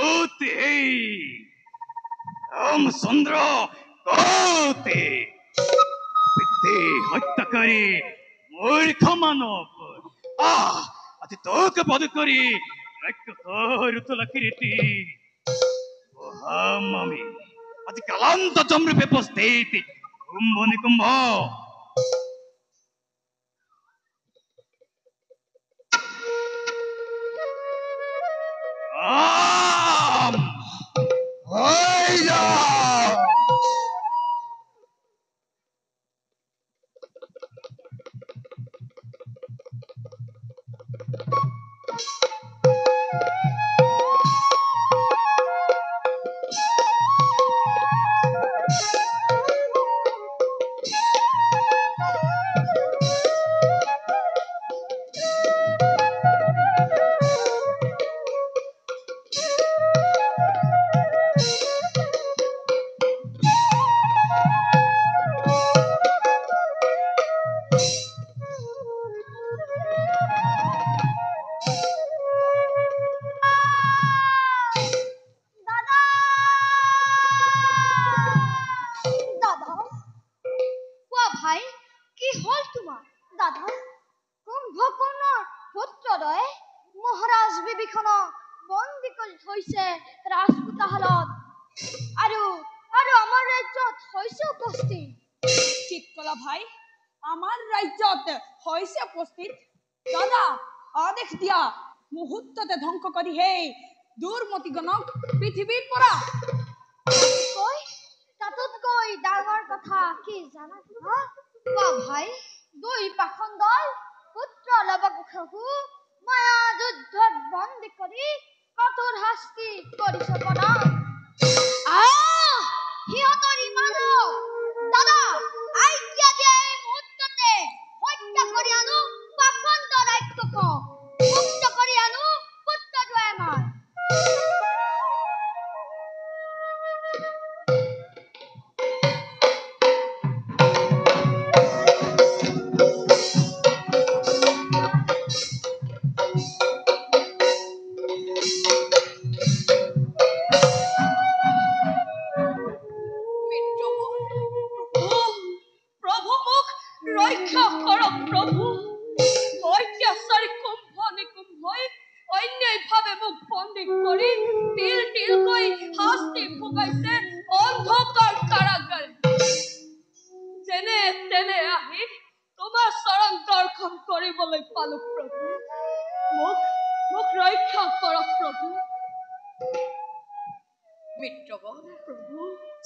ওতে রামচন্দ্র কোতে পিতে হত্যাকারী মূর্খ মানব আজ তোকে বধ করি রুতলা কীর্তি আমি আজ কালান্ত জমরূপে উপস্থিত কুম্ভ নিকুম্ভ মুহূর্ততে ধ্বংস কৰি হেই দুৰ্মতি গণক পৃথিৱীৰ পৰা তাতোতকৈ ডাঙৰ কথা কি জানা ভাই দুই পাখণ্ডই পুত্ৰ লৱকুশকো মায়া যুদ্ধত বন্দী কৰি কঠোৰ শাস্তি কৰিছে প্ৰদান সিহঁতৰ ইমানো দাদা আজ্ঞা দিয়া এই মুহূৰ্ততে হত্যা কৰি আনো পাখণ্ড ৰাক্ষসক মুক্ত কৰি আনো পুত্ৰটো আমাৰ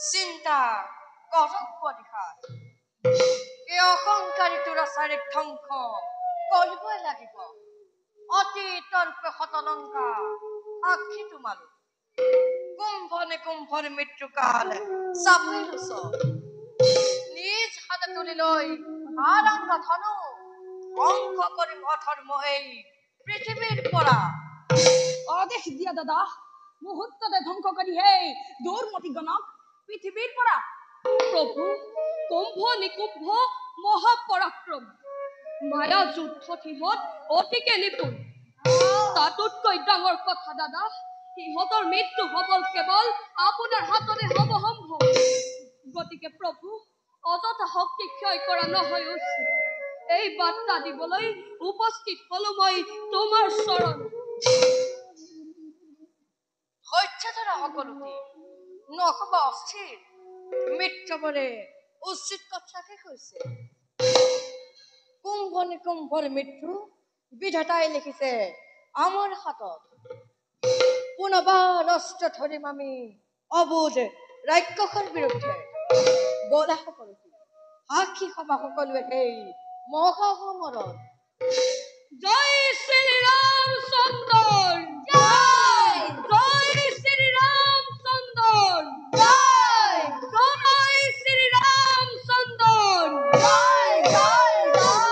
চিন্তা কৰক পৰিহাৰ এই অহংকাৰী দুৰাচাৰীক ধ্বংস কৰিবই লাগিব অতি তৰ্ক শতলংকা সাক্ষী তোমালোক কুম্ভ নিকুম্ভৰ মৃত্যুকাল চাপি লৈছ নিজ হাতে তুলি লৈ আৰংগ ধনু ধ্বংস কৰিম অধৰ্ম এই পৃথিৱীৰ পৰা আদেশ দিয়া দাদা মুহূৰ্ততে ধ্বংস কৰি হেই দুৰ্মতি গণক পৃথিৱীৰ পৰা প্ৰভু কুম্ভ নিকুম্ভ মহাপৰাক্ৰম মায়া যুদ্ধত সিহঁত অতিকে নিপুণ তাতোতকৈ ডাঙৰ কথা দাদা সিহঁতৰ মৃত্যু হবল কেৱল আপোনাৰ হাততে হব সম্ভৱ গতিকে প্ৰভু অযথা শক্তি ক্ষয় কৰা নহয় উচিত এই বাৰ্তা দিবলৈ উপস্থিত হলো মই তোমাৰ চৰণ ধৈৰ্য্যধৰা সকলোতে নকবা অস্থিৰ মৃত্যুবৰে উচিত কথাকে কৈছে কুম্ভ নিকুম্ভৰ মৃত্যু বিধাতাই লিখিছে আমাৰ হাতত পুনবাৰ অস্ত্ৰ ধৰিম আমি অবুজ ৰাক্ষসৰ বিৰুদ্ধে বলা সকলোতে সাক্ষী সভা সকলোৱে সেই মহাসমৰত জয় শ্ৰী ৰামচন্দ্ৰ জয় জয় শ্ৰী ৰামচন্দ্ৰ জয় জয় শ্ৰী ৰামচন্দ্ৰ জয় জয় জয়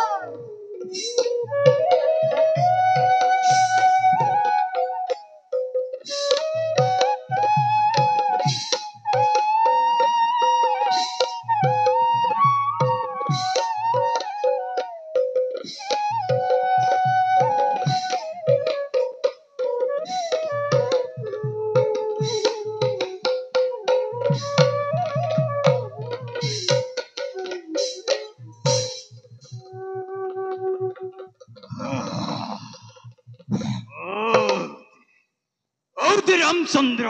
শ্ৰীৰামচন্দ্ৰ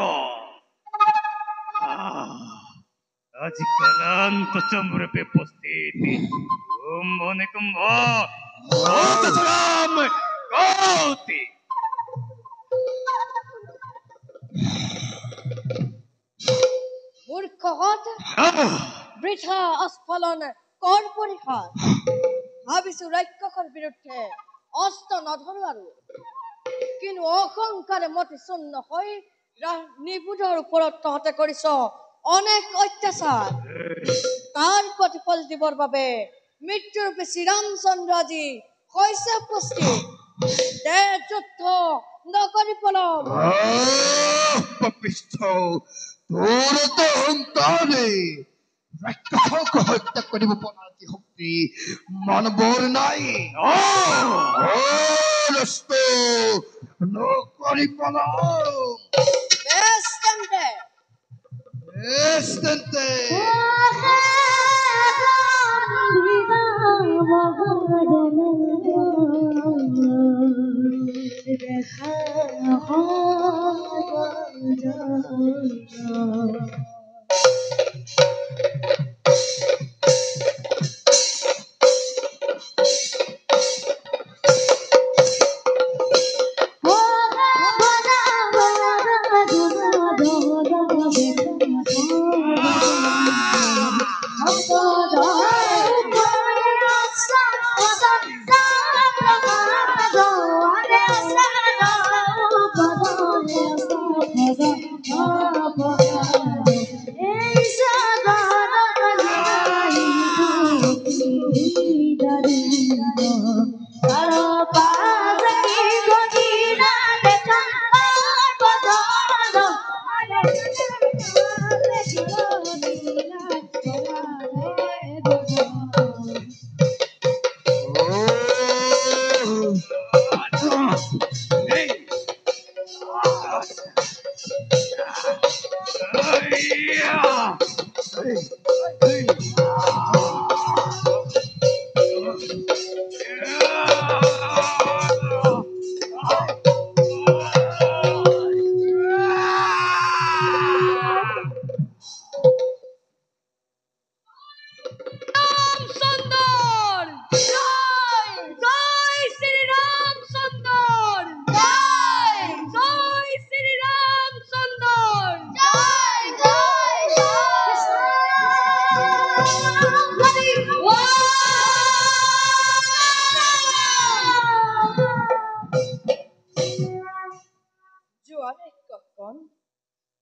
আজ কালান্ত চম্ৰপে উপস্থিতি কুম্ভনে কুম্ভ ৰাম কৌতি মূৰ্খহঁত বৃথা আস্ফলন কৰ পৰিহাৰ ভাবিছো ৰাক্ষসৰ বিৰুদ্ধে অস্ত্ৰ নধৰো আৰু কিন্তু অহংকাৰে মতি চূৰ্ণ হৈ নিবুধৰ ওপৰত তহঁতে কৰিছ অনেক অত্যাচাৰ তাৰ প্ৰতিফল দিবৰ বাবে মৃত্যুৰূপী শ্ৰীৰামচন্দ্ৰ আজি হৈছে উপস্থিত দে যুদ্ধ নকৰি পলম পাপিষ্ঠ তোৰ তো অহংকাৰে ৰাক্ষসক হত্যা কৰিব পৰা শক্তি মানৱৰ নাই নকৰি পলম তেন্তে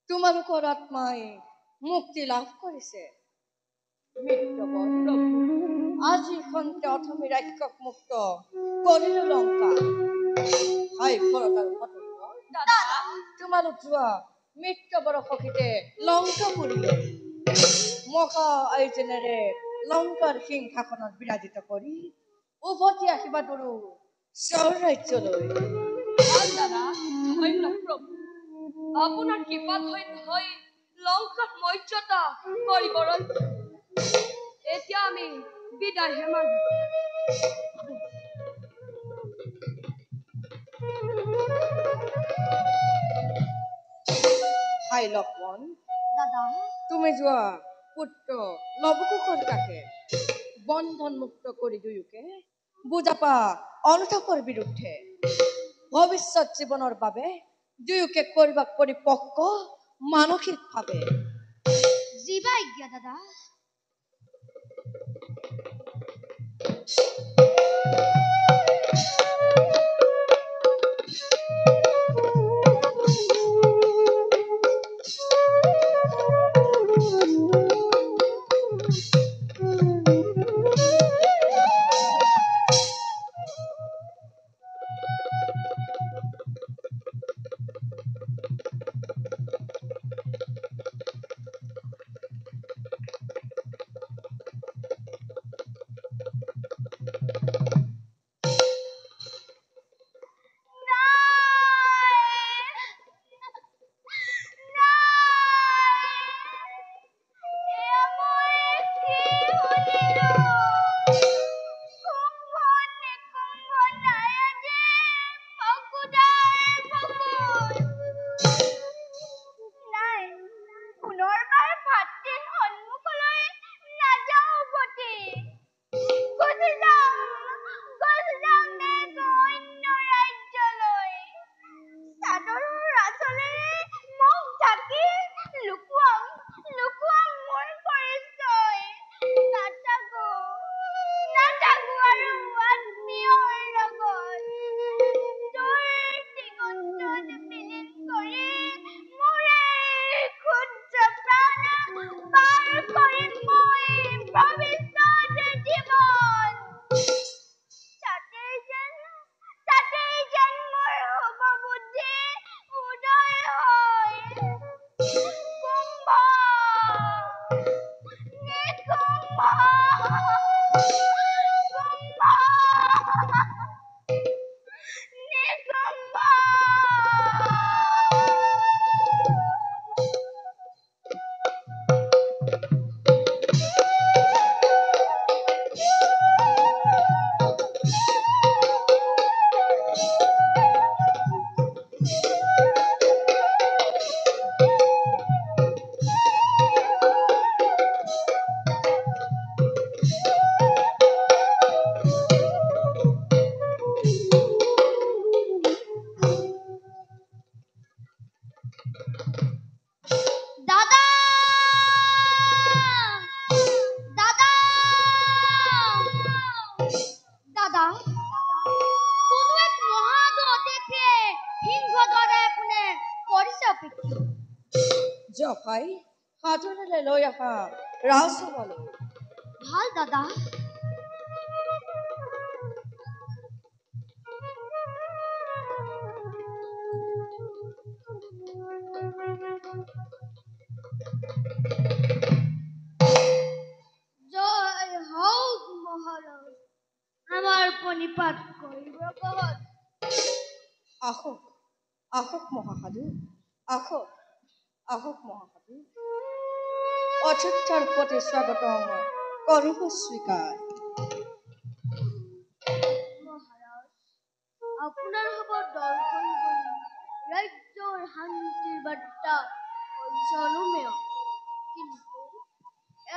তোমালোকৰ আত্মাই মুক্তি লাভ কৰিছে আজি খন্তে অথমি ৰাক্ষস মুক্ত কৰিলো লংকা তোমালোক যোৱা মৃত্যুবৰ সখীতে লংকা পৰিলে মহা আয়োজনেৰে লংকাৰ সিংহাসনত বিৰাজিত কৰি উভতি আহিবা দুৰু স্বৰ ৰাজ্যলৈ দাদা ধন্য প্ৰভু আপোনাৰ কৃপাত হৈ লংকাত মৰ্যাদা কৰিবৰণ এতিয়া আমি বিদায় হেমান হাই লক্ষ্মণ দাদা তুমি যোৱা পুত্ৰ লবকুশৰ কাষে বন্ধন মুক্ত কৰি দুয়োকে বুজাপা অনুতাপৰ বিৰুদ্ধে ভৱিষ্যত জীৱনৰ বাবে দুয়োকে কৰিব পৰিপক্ক মানসিকভাৱে জীৱা আজ্ঞা দাদা দাদা দাদা দাদা কোনো এক মহাদতে সিংহ দৰে কোনে কৰিছে অপেক্ষা জফাই সাজনেৰে লৈ আহা ৰাজসভালৈ। ভাল দাদা জয় হওক মহাৰাজ আমাৰ প্ৰণিপাত কৰিব কহত আহক আহক মহাসাধু, আহক আহক মহাসাধু। অযোধ্যাৰ প্ৰতি স্বাগতম কৰিব স্বীকাৰ। মহাৰাজ আপোনাৰ হ'ব দৰ্শন কৰি ৰাজ্যৰ শান্তিৰ বাৰ্তা অনুমেয় কিন্তু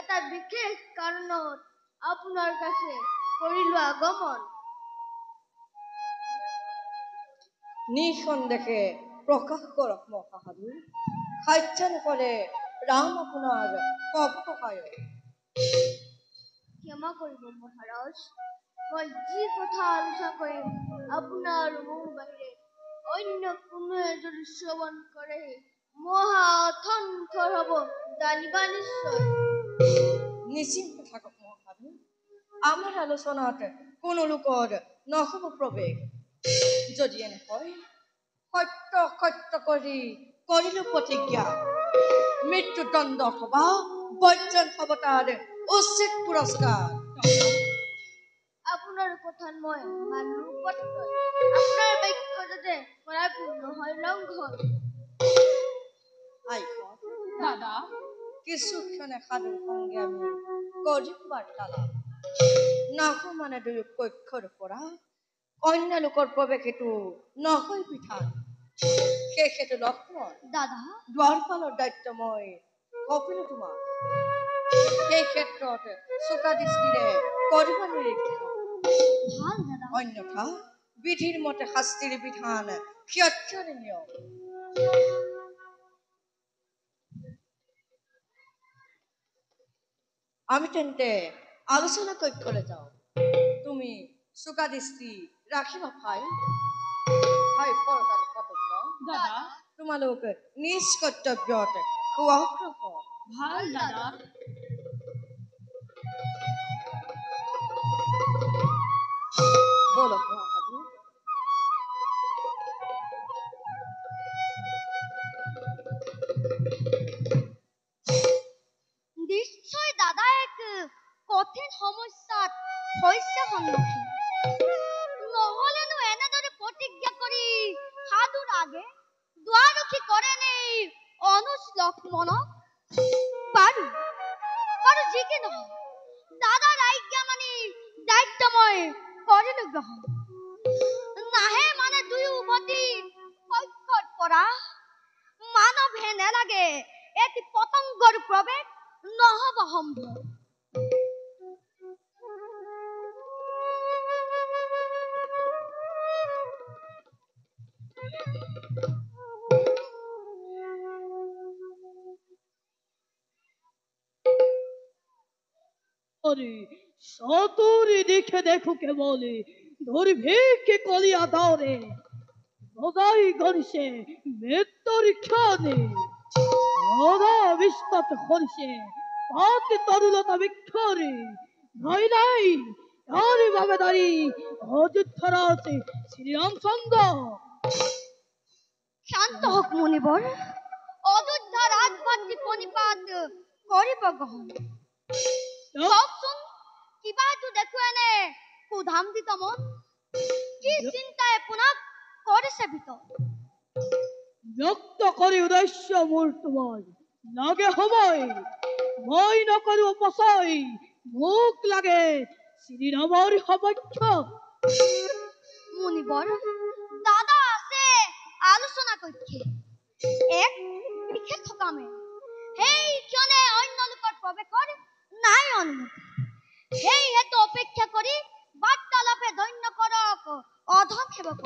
এটা বিশেষ কাৰণত আপোনাৰ কাছে কৰিলো আগমন নিঃসন্দেহে প্ৰকাশ কৰক মহাসাধু। সাধ্যানুকূলে ৰাম আপোনাৰ সহায়ক। ক্ষমা কৰিব মহাৰাজ মই যি কথা আলোচনা কৰিম আপোনাৰ মোৰ বাহিৰে অন্য কোনোৱে যদি শ্ৰৱণ কৰে মহা অথন্থৰ হ'ব জানিবা নিশ্চয়। নিশ্চিন্ত থাকক মহাসাধু, আমাৰ আলোচনাত কোনো লোকৰ নহ'ব প্ৰৱেশ। যদি এনে হয় সত্য সত্য কৰি কৰিলো প্ৰতিজ্ঞা, মৃত্যুদণ্ড অথবা বৰ্জন হ'ব তাৰ উচিত পুৰস্কাৰ। আপোনাৰ কথাত মই মানো প্ৰত্যয় আপোনাৰ বাক্য যাতে পূৰ্ণ হয় লংঘন আইসত দাদা কিছু ক্ষণে সাধুৰ সংগে আমি কৰিম বাৰ্তালাপ। নাহো মানে দুয়ো পক্ষৰ পৰা অন্য লোকৰ প্ৰৱেশ এইটো নহয় বিধান। সেইটো লক্ষ্মণ দাদা দুৱাৰপালৰ দায়িত্ব মই কপিলো তোমাক। সেই ক্ষেত্ৰত চোকা দৃষ্টিৰে কৰিবা নিৰীক্ষণ। ভাল দাদা অন্যথা বিধিৰ মতে শাস্তিৰ বিধান ক্ষত্ৰিয়ৰ নিয়ম। আমি তেন্তে আলোচনা কক্ষলৈ যাওঁ। তুমি চোকা দৃষ্টি ৰাখিবা ভাই। ভাই ফৰকাৰ কৰ্তব্য দাদা তোমালোক নিজ কৰ্তব্যত সুঅগ্ৰসৰ। ভাল দাদা বলো মহাসাধু। নিশ্চয় দাদা এক কঠিন সমস্যাত হৈছে সন্মুখীন নহলেনো এনেদৰে প্ৰতিজ্ঞা কৰি সাধুৰ আগে দুৱাৰখি কৰে নেই অনুজ লক্ষ্মণক পাৰো পাৰো যি কি নহয় দাদাৰ আজ্ঞা মানি দায়িত্ব মই কৰিলো গ্ৰহণ নাহে মানে দুয়োবতী পক্ষৰ পৰা মানৱহে নেলাগে এটি পতংগৰ প্ৰৱেশ নহব সম্ভৱ। সতুরি দিকে দেখো কেবলি দুর্ভিক্ষে কলিয়া দৌড়ে সদাই গরিষে মৃত্যুর ক্ষণে বিস্তাপ করিছে পাতি তরুলতা বিক্ষরে ভয় নাই তারি ভাবে দাঁড়ি অযোধ্যার আছে শ্রীরামচন্দ্র। শান্ত হোক মুনিবর অযোধ্যা রাজবাটী প্রণিপাত করিব গ্রহণ কওকচোন কিবাটো দেখুৱানে কুধামদিত মন কি চিন্তাই আপোনাক কৰিছে ভিতৰত ব্যক্ত কৰি উদ্দেশ্য মোৰ তোমাৰ লাগে সময় মই নকৰো অপচয় মোক লাগে শ্ৰীৰামৰ সপক্ষ মুনিবৰ দাদা আছে আলোচনা কক্ষে এক বিশেষ সকামে সেই ক্ষণে অন্য লোকৰ প্ৰৱেশৰ নাই অনুমতি সেই হেতু অপেক্ষা কৰি বাৰ্তালাপে ধন্য কৰক অধম সেৱক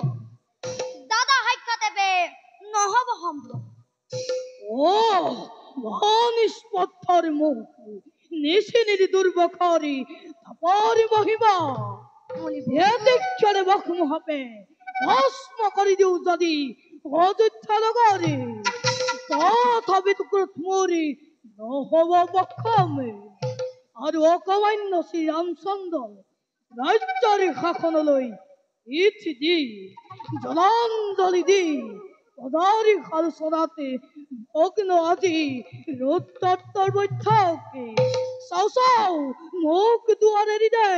দাদা সাক্ষাতেবে নহব সম্ভৱ নিষ্পত্থৰ মুখ নিশিনিৰ দুৰ্বখৰি তাপৰ মহিমা এদিক্ষণে বক্ম হবে ভস্ম কৰি দিও যদি অযোধ্যা নগৰে তথাপি মৰি নহব বক্ষমে আৰু অকমান্য শ্ৰীৰামচন্দ্ৰ ৰাজ্যৰ শাসনলৈ ইঠি দি জলাঞ্জলি দি পদাৰি আলোচনাতে মগ্ন আজি ৰুদ্ৰৰ বৈঠকে চাও মোক দুৱাৰ এৰি দে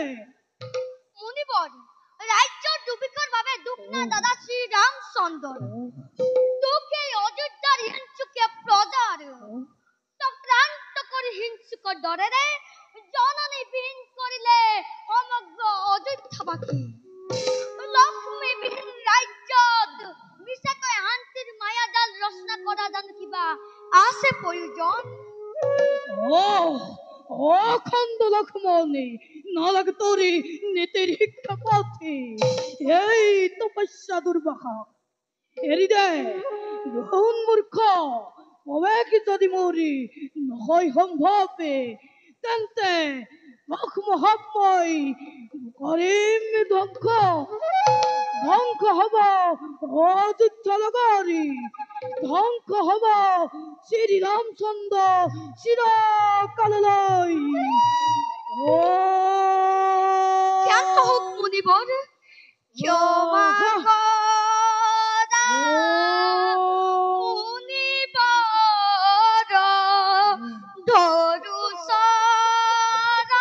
মুনিবৰ ৰাজ্যৰ দুৰ্ভিক্ষৰ বাবে দুখ নাই দাদা শ্ৰী ৰামচন্দ্ৰ তোকে অযোধ্যাৰ হিংসুকীয়া প্ৰজাৰ চক্ৰান্ত কৰি হিংসুকৰ দৰেৰে জননী বিহীন কৰিলে সমগ্ৰ অযোধ্যাবাসী লক্ষ্মীবিহীন ৰাজ্যত মিছাকৈ শান্তিৰ মায়াজাল ৰচনা কৰা জানো কিবা আছে প্ৰয়োজন অখণ্ড লক্ষ্মণী নালাগ তোৰি নীতিৰ শিক্ষা পথে এই তপস্যা দুৰ্বাসা এৰি দে বহুন মূৰ্খ অবেক যদি মৰি নহয় সম্ভৱে তেন্তে মই কৰিম ধ্বংস হব অযোধ্যা নগৰী ধ্বংস হব শ্ৰীৰামচন্দ্ৰ চিৰকাললৈ ক্ষান্ত হোক মুনিবৰ ক্ষমা কৰা মুনিবৰ ধৰু চৰণত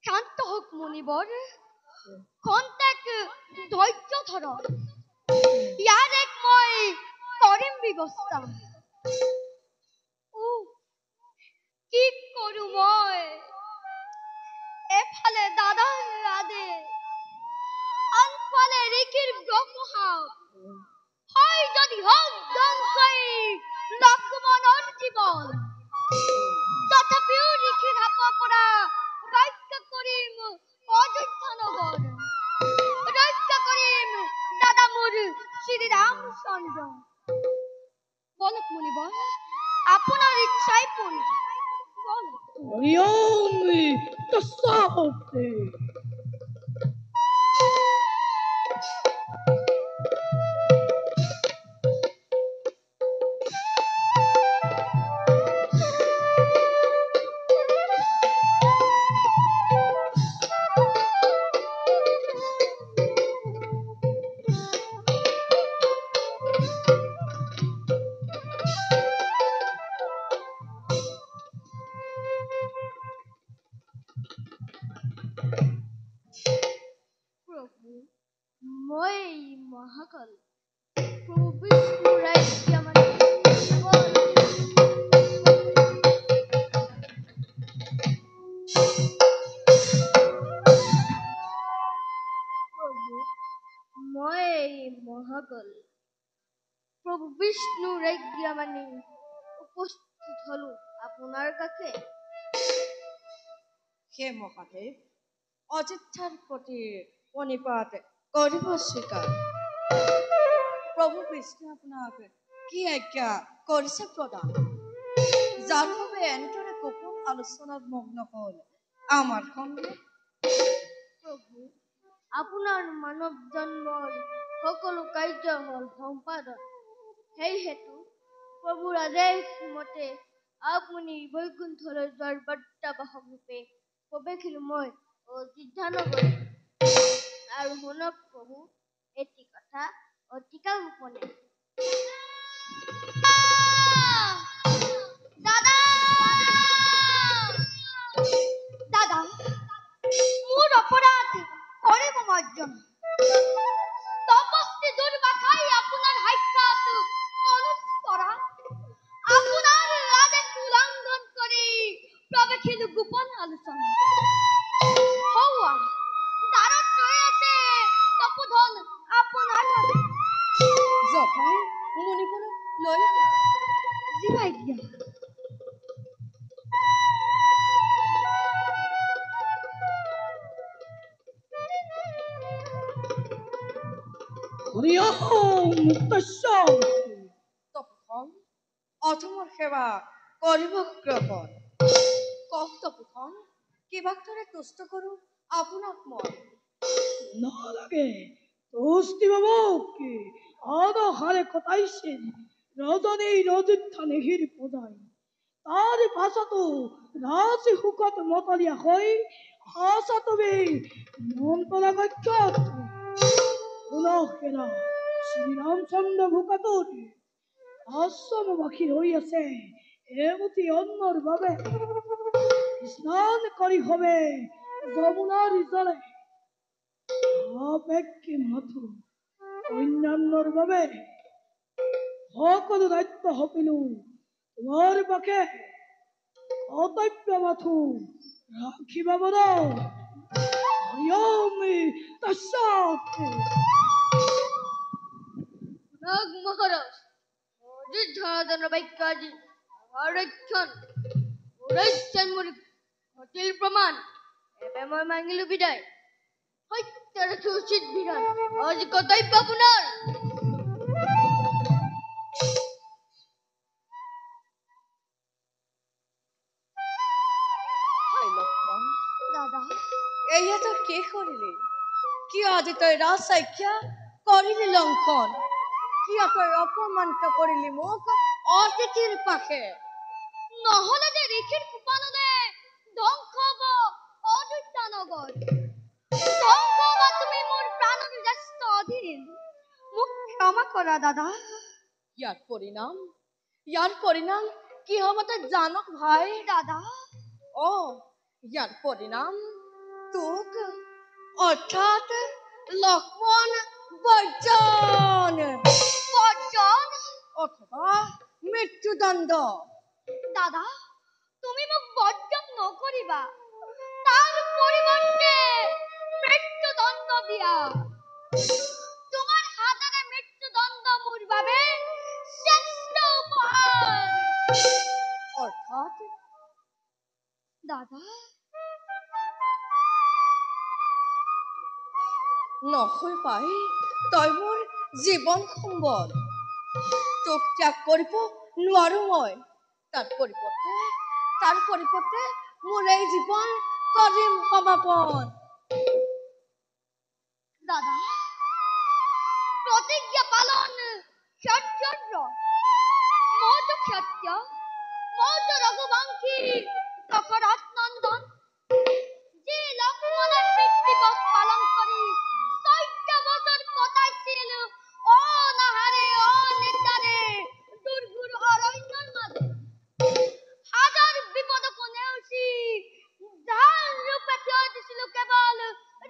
শান্ত হোক মুনিবৰ খন্তেক ধৈৰ্য ধৰ ইয়াৰ এক মই কৰিম ব্যৱস্থা কি কৰো মই এফালে দাদাৰ আদেশ আনফালে ঋষিৰ ব্ৰহ্মশাপ হয় যদি হওক ধ্বংসই লক্ষ্মণৰ জীৱন তথাপিও ঋষিৰ হাতৰ পৰা ৰক্ষা কৰিম অযোধ্যা নগৰ ৰক্ষা কৰিম দাদা মোৰ শ্ৰী ৰামচন্দ্ৰ বলক মুনিবৰ আপোনাৰ ইচ্ছাই পূৰ্ণ মই মহাকাল প্ৰভু বিষ্ণু ৰাজ্ঞা মানে উপস্থিত হলো আপোনাৰ কাছে হে মহাদেৱ অযোধ্যাৰ প্ৰতি প্ৰণিপাত কৰিব স্বীকাৰ প্ৰভু বিষ্ণু আপোনাক কি আজ্ঞা কৰিছে প্ৰদান যাৰ বাবে এনেদৰে গোপন আলোচনাত মগ্ন হল আমাৰ সংগে প্ৰভু আপোনাৰ মানৱ জন্মৰ সকলো কাৰ্য হল সম্পাদন সেই হেতু প্ৰভুৰ আদেশ মতে আপুনি বৈকুণ্ঠলৈ যোৱাৰ বাৰ্তাবাহক ৰূপে প্ৰৱেশিলো মই অযোধ্যা নগৰী আৰু শুনক প্ৰভু এটি কথা অতিকা গোপনে দাদা দাদা মোৰ অপৰাধ কৰিব মাৰ্জন তপস্বী দুৰ্বাসাই আপোনাৰ সাক্ষাৎ অনুস্মৰা আপোনাৰ আদেশ উলংঘন কৰি প্ৰৱেশিলো গোপন আলোচনা হওয়া দ্বাৰত ৰৈ আছে তপোধন আপোনাৰ বাবে জপাই মুনিবলৈ লৈ আনা জিভাই দিয়া হৰি ওম মুক্তেশ্বৰ তপোধন অথমৰ সেৱা কৰিব গ্ৰহণ কওক তপোধন কিবাকৰে তুষ্ট কৰো আপোনাক মই নালাগে তোস্তি বাবুকে আধারে কথাইছেন রজনী অযোধ্যা নেহির পদায় তার ভাষাতো রাশি হুকত মতলিয়া হই আশা তবে মন্তলা গচ্ছত পুনঃকেরা শ্রীরামচন্দ্র ভুকাতর আশ্রম বাকি হইয়াছে এমতি অন্যর ভাবে স্নান করি হবে যমুনার জলে আপেক্ষে মাথু অন্যান্যর ভাবে সকলো দায়িত্ব হপিলো তোমার পাখে কর্তব্য মাথু রাখিবা বড় হরিয়মি তস্যাৎ নাগ মহারাজ অযোধ্যার বাক্যাজি আরক্ষণ উড়াইছেন মোর ঘটিল প্রমাণ এবে মই মাঙিলো বিদায় সত্য রাখি উচিত বিধান আজ কর্তব্য আপোনাৰ হাই লক্ষ্মণ দাদা এয়া তই কি কৰিলি কিয় আজি তই ৰাজ আজ্ঞা কৰিলি লংঘন কিয় তই অপমানিত কৰিলি মোক অতিথিৰ পাশে নহলে যে ঋষিৰ কুপানলে ধ্বংস হব অযোধ্যা নগৰ ধ্বংস হবা তুমি মোৰ প্ৰাণৰ জ্যেষ্ঠ অধীন মোক ক্ষমা কৰা দাদা ইয়াৰ পৰিণাম কি হ'ব তই জানক ভাই দাদা অ ইয়াৰ পৰিণাম তোক অৰ্থাৎ লক্ষ্মণ বৰ্জন বৰ্জন অথবা মৃত্যুদণ্ড দাদা তুমি মোক বৰ্জন নকৰিবা তাৰ পৰিৱৰ্তে মৃত্যুদণ্ড দিয়া তোমাৰ হাতেৰে মৃত্যুদণ্ড মোৰ বাবে শ্ৰেষ্ঠ উপহাৰ অৰ্থাৎ দাদা নহয় পাই তই মোৰ জীৱন সম্বল তোক ত্যাগ কৰিব নোৱাৰো মই তাৰ পৰিৱৰ্তে মোৰ এই জীৱন কৰিম সমাপন দাদা প্ৰতিজ্ঞা পালন ক্ষত্ৰিয়ৰ মইতো ক্ষত্ৰিয় মইতো ৰঘুবংশী দশৰথ নন্দন যি লক্ষ্মণৰ পিতৃপদ পালন কৰি 14 বছৰ কটাইছিল অনাহাৰে অনিদ্ৰাৰে দুৰ্ঘোৰ অৰণ্যৰ মাজে হাজাৰ বিপদকো নেওচি ঢাল ৰূপে থিয় দিছিলো কেৱল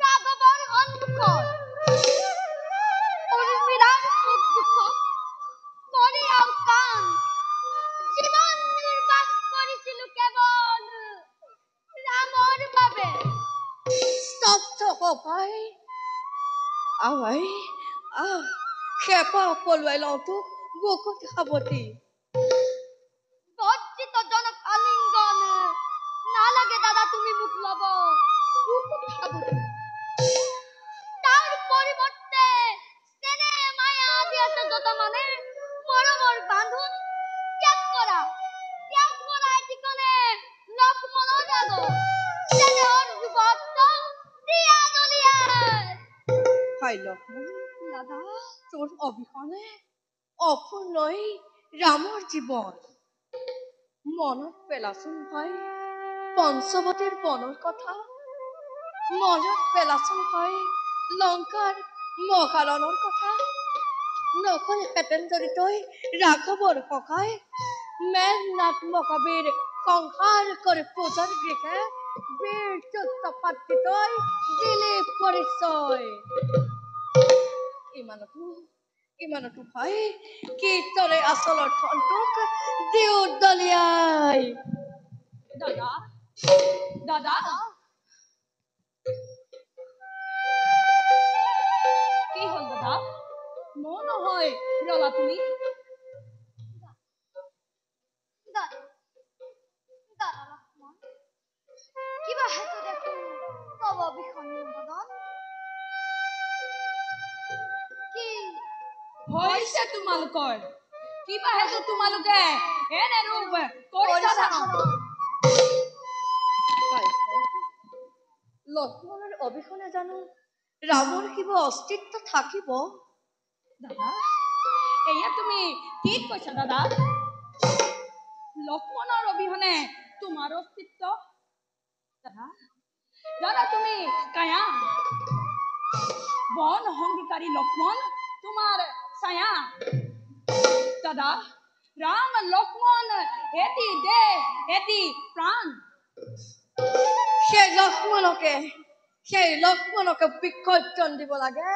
ৰাঘৱৰ সন্মুখত উৰ্মিলাৰ সুখ দুখ কৰি আৰু কান জীৱন নিৰ্বাহ কৰিছিলো কেৱল ৰামৰ বাবে স্তব্ধ সভাই আৱাই খেপা পলুৱাই লওঁ তোক বুকুত সাৱটি বৰ্জিত জনক আলিংগন নালাগে দাদা তুমি মোক ল'ব সুধো তাৰ পৰিৱৰ্তে স্নেহ মায়া আদি আছে যত মানে মৰমৰ বান্ধোন ত্যাগ কৰা এটিকনে লক্ষ্মণৰ যাব স্নেহৰ যুগত দিয়া দলিয়াই হাই লক্ষ্মণ দাদা তোৰ অবিহনে অপূৰ্ণই ৰামৰ জীৱন মনত পেলাচোন ভাই পঞ্চৱতীৰ বনৰ কথা মনত পেলাচোন ভাই লংকাৰ মহাৰণৰ কথা নকলেহেঁতেন যদি তই ৰাঘৱৰ সখাই মেঘনাথ মহাবীৰ সংসাৰ কৰি পূজাৰ গৃহে বীৰ যুদ্ধ পাতি তই দিলি পৰিচয় ইমানতো ভাই কীৰ্তনে আচলৰ ধনটোক দিও দলিয়াই দাদা দাদা কি হল দাদা মই নহয় ৰলা তুমি দাদা দাদা লক্ষ্মণ কিবা হেতু দেখো তব বিষণ্ণ বদন কি হৈছে তোমালোকৰ কিবা হেতু তোমালোকে এনে ৰূপ কৰিছা লক্ষ্মণৰ অবিহনে জানো ৰামৰ কিবা অস্তিত্ব থাকিব দাদা এয়া তুমি ঠিক কৈছা দাদা লক্ষ্মণৰ অবিহনে তোমাৰ অস্তিত্ব দাদা দাদা তুমি কায়া বন সংগীকাৰী লক্ষ্মণ তোমাৰ ছায়া দাদা ৰাম লক্ষ্মণ এটি দেহ এটি প্ৰাণ সেই লক্ষ্মণকে বিসৰ্জন দিব লাগে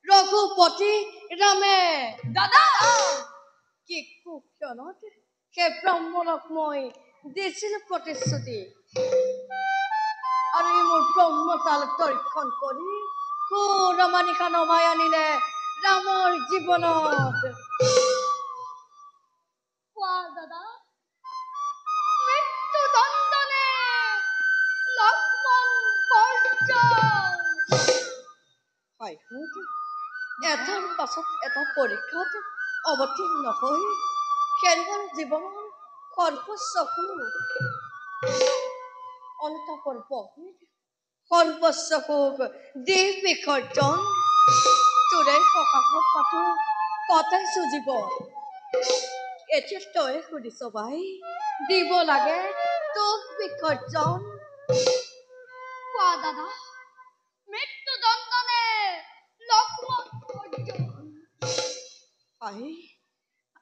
ৰঘুপতি ৰামে দাদা কি কুক্ষণত সেই ব্ৰহ্মণক মই দিছিলো প্ৰতিশ্ৰুতি আৰু মোৰ ব্ৰহ্মতাল দৰ্শন কৰি ৰমানিকা নমাই আনিলে ৰামৰ জীৱনত কোৱা দাদা মৃত্যু দণ্ডনে লক্ষ্মণ বৰ্জন এটাৰ পাছত এটা পৰীক্ষাত অৱতীৰ্ণ হৈ খেলুৱৈৰ জীৱনৰ সৰ্বোচ্চ সুখ অন্তঃপৰ পবিত সৰ্বোচ্চ সুখ দেহ বিসৰ্জন তোৰে সকাশত পাতো কটাইছো জীৱন এতিয়া তই সুধিছ ভাই দিব লাগে তোক বিসৰ্জন কোৱা দাদা মৃত্যু দণ্ডনে লক্ষ্মণ বৰ্জন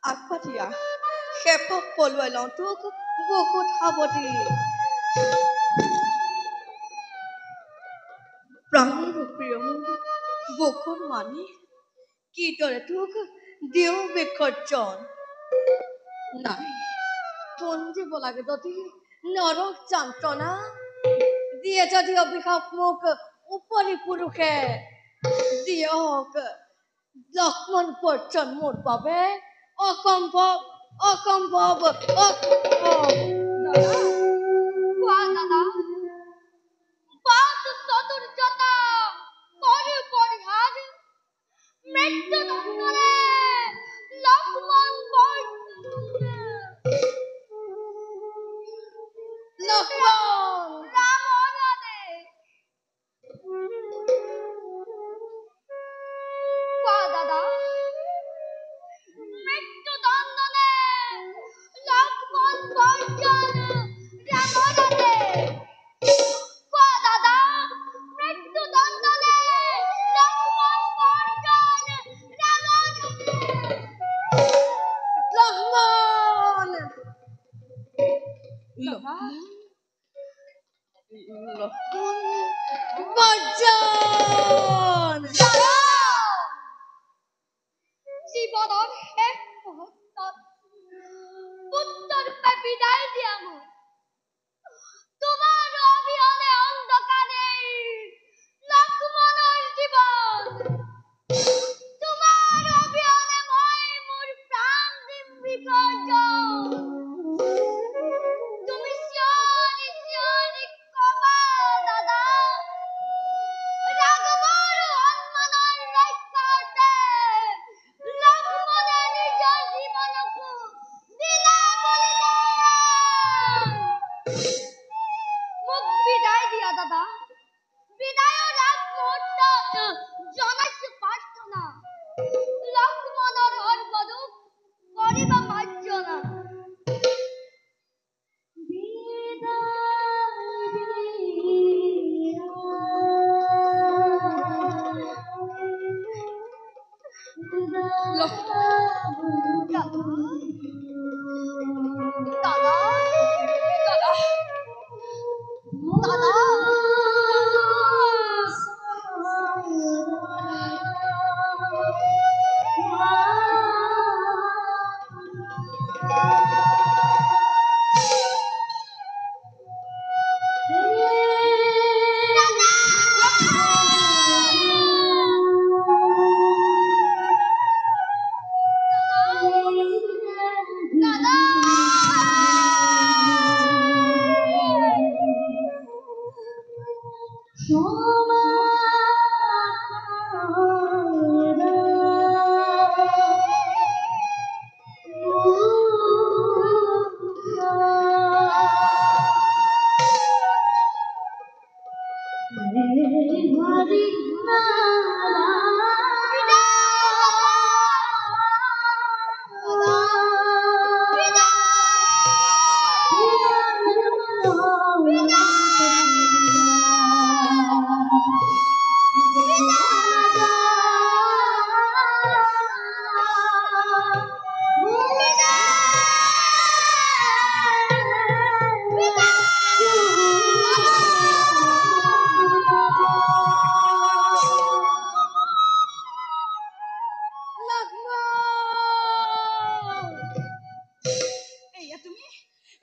আগবাঢ়িয়া শেষক পলুৱাই লওঁ তোক বহুত সাৱটি প্ৰাণীৰ প্ৰিয়ম বুকুৰ মানি কিদৰে তোক দিও বিসৰ্জন নাই ফোন দিব লাগে যদি নৰক যন্ত্ৰণা দিয়ে যদি অভিশাপ মোক উপৰি পুৰুষে দিয়ক লক্ষ্মণ বৰ্জন মোৰ বাবে অসম্ভৱ অসম্ভৱ অসম্ভৱ কোৱা দাদা পাঁচ চতুৰ্যতা কৰি পৰিহাৰ মৃত্যু দণ্ডনে লক্ষ্মণ লক্ষ্মণ ৰামৰ আদেশ কোৱা দাদা মৃত্যু দণ্ডনে লক্ষ্মণ বৰ্জন ৰামৰ আদেশ কোৱা দাদা মৃত্যু দণ্ডনে লক্ষ্মণ বৰ্জন ৰামৰ লক্ষ্মণ লক্ষ্মণ বৰ্জন জীৱনৰ শেষ মুহূৰ্তত পুত্ৰৰূপে বিদায় দিয়া মোক তোমাৰ অবিহনে অন্ধকাৰে লক্ষ্মণৰ জীৱন তোমাৰ অবিহনে মই মোৰ প্ৰাণ দিম বিসৰ্জন তুমি চিঞৰি চিঞৰি কবা দাদা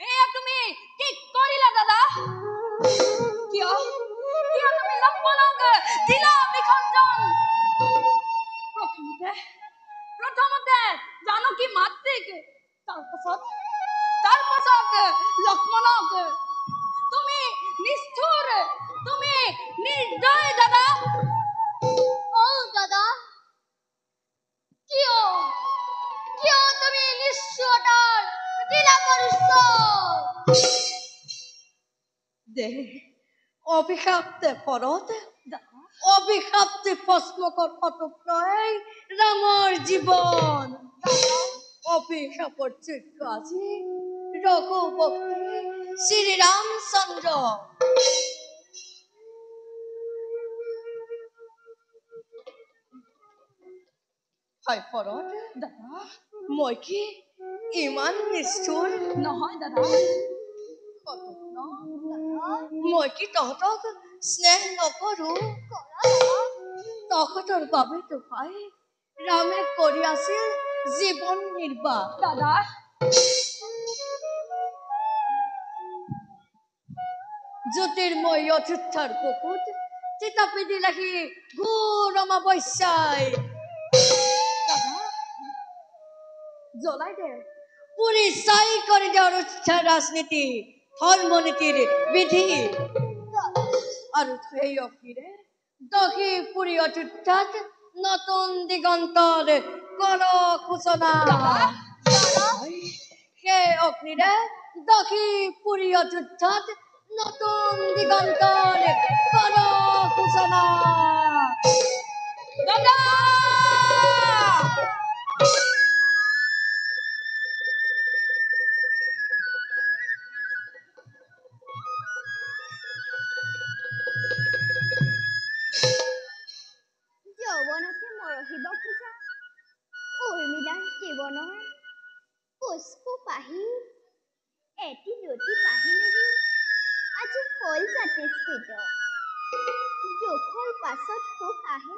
এয়া তুমি কি কৰিলা দাদা? কিয় কিয় তুমি লক্ষ্মণক দিলা বিসৰ্জন? প্ৰথমতে জানকী মাতৃক, তাৰ পাছত লক্ষ্মণক। তুমি নিষ্ঠুৰ, তুমি নিৰ্দয় দাদা। দাদা, কিয় কিয় তুমি নিষ্ঠুৰতাৰ দিলা কৰিছ? দেহ অভিশাপ্তে পৰত অভিশাপ্তে ভস্মকৰ অটুক্ৰয় ৰামৰ জীৱন। অভিশাপৰ যোগ্য আজি ৰঘুপতি শ্ৰী ৰামচন্দ্ৰ। হয় পৰত দাদা, মই কি ইমান নিষ্ঠুৰ নহয় দাদা। মই কি তহঁতক স্নেহ নকৰো? তহঁতৰ বাবে পাই ৰামে কৰি আছিল জীৱন নিৰ্বাহ। দাদা জ্যোতিৰ্ময় অযোধ্যাৰ বুকুত থিতাপি দিলেহি ঘোৰ অমাৱস্যাই। জ্বলাই দে, পুৰি চাই কৰি দে অযোধ্যাৰ ৰাজনীতি, ধৰ্মনীতিৰ বিধি। আৰু সেই অগ্নিৰে দহি পুৰি অযোধ্যাত নতুন দিগন্তৰ কৰ সূচনা। সেই অগ্নিৰে দহি পুৰি অযোধ্যাত নতুন দিগন্তৰ কৰ সূচনা। দাদা যৌৱনকে মৰহিব খোজা উৰ্মিলাৰ জীৱনৰ পুষ্প পাহি এটি দুটি পাহি মেলি আজি হ'ল জাতিস্কৃত। দুখৰ পাছত সুখ আহে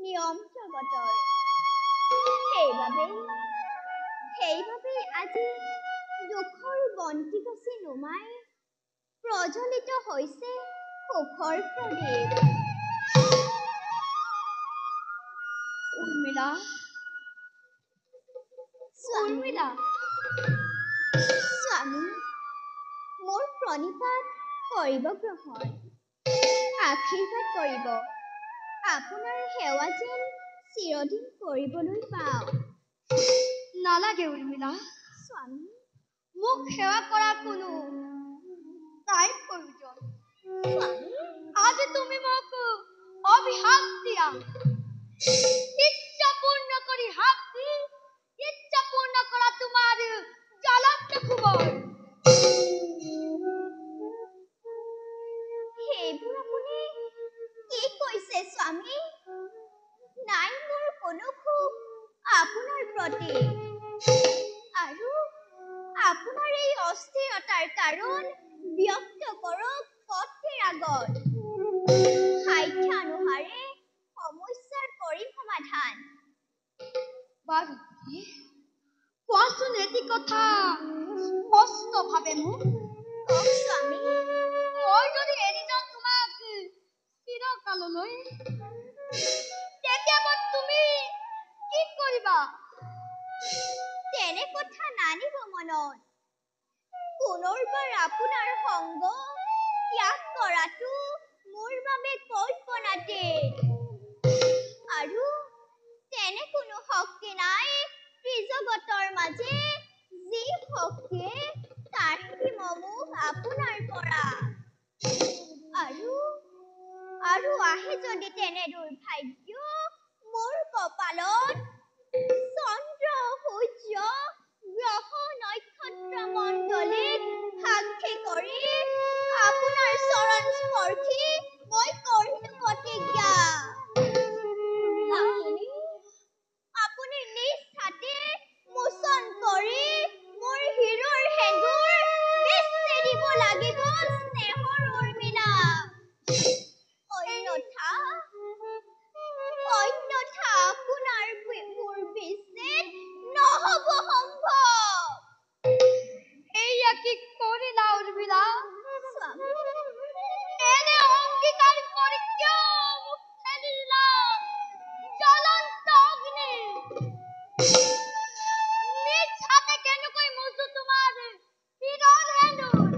নিয়ম জগতৰ। সেইবাবেই আজি দুখৰ বন্তি গছি নুমাই প্ৰজ্বলিত হৈছে সুখৰ প্ৰদীপ। উৰ্মিলা, উৰ্মিলা, স্বামী মোৰ প্ৰণিপাত কৰিব গ্ৰহণ। আশীৰ্বাদ কৰিব, আপোনাৰ সেৱা যেন চিৰদিন কৰিবলৈ পাওঁ। নালাগে উৰ্মিলা, স্বামী মোক সেৱা কৰাৰ কোনো নাই প্ৰয়োজন। আজি তুমি মোক অভিশাপ দিয়া। ইচ্ছা পূৰ্ণ কৰি হাত দি ইচ্ছা পূৰ্ণ কৰা তোমাৰ জ্বলন্ত খবৰ। সেইবোৰ আপুনি কি কৈছে স্বামী? নাই মোৰ কোনো সুখ আপোনাৰ আগতে আৰু আপোনাৰ এই অস্থিৰতাৰ কাৰণ ব্যক্ত কৰক পথেৰ আগত সাধ্যানুসাৰে সমস্যাৰ কৰিম সমাধান বাৰু কোৱাচোন এটি কথা স্পষ্টভাৱে মোক কওক স্বামী মই যদি এৰি যাওঁ তোমাক চিৰকাললৈ তেতিয়া তুমি কি কৰিবা তেনে কথা নানিব মনত পুনৰবাৰ আপোনাৰ সংগ ত্যাগ কৰাটো মোৰ বাবে কল্পনাতে আৰু তেনে কোনো শক্তি নাই ত্ৰিজগতৰ মাজে যি শক্তিয়ে তাৰিম মোক আপোনাৰ পৰা আৰু আহে যদি তেনে দুৰ্ভাগ্য মোৰ কপালত চন্দ্ৰ সূৰ্য গ্ৰহ নক্ষত্ৰ মণ্ডলীক সাক্ষী কৰি আপোনাৰ চৰণ স্পৰ্শী মই কৰিলো প্ৰতিজ্ঞা আপুনি নিজ হাতে মোচন কৰি মোৰ হিৰৰ হেঙুৰ বেচি দিব লাগিব স্নেহৰ উৰ্মিলা অন্যথা আপোনাৰ মোৰ বিচ্ছেদ নহব সম্ভৱ এইয়া কি কৰিলা উৰ্মিলা স্বামী এনে অংগীকাৰ কৰি কিয় মোক ঠেলি দিলা জ্বলন্ত অগ্নি নিজ হাতে কেনেকৈ মোচো তোমাৰ হিৰৰ হেঙুৰ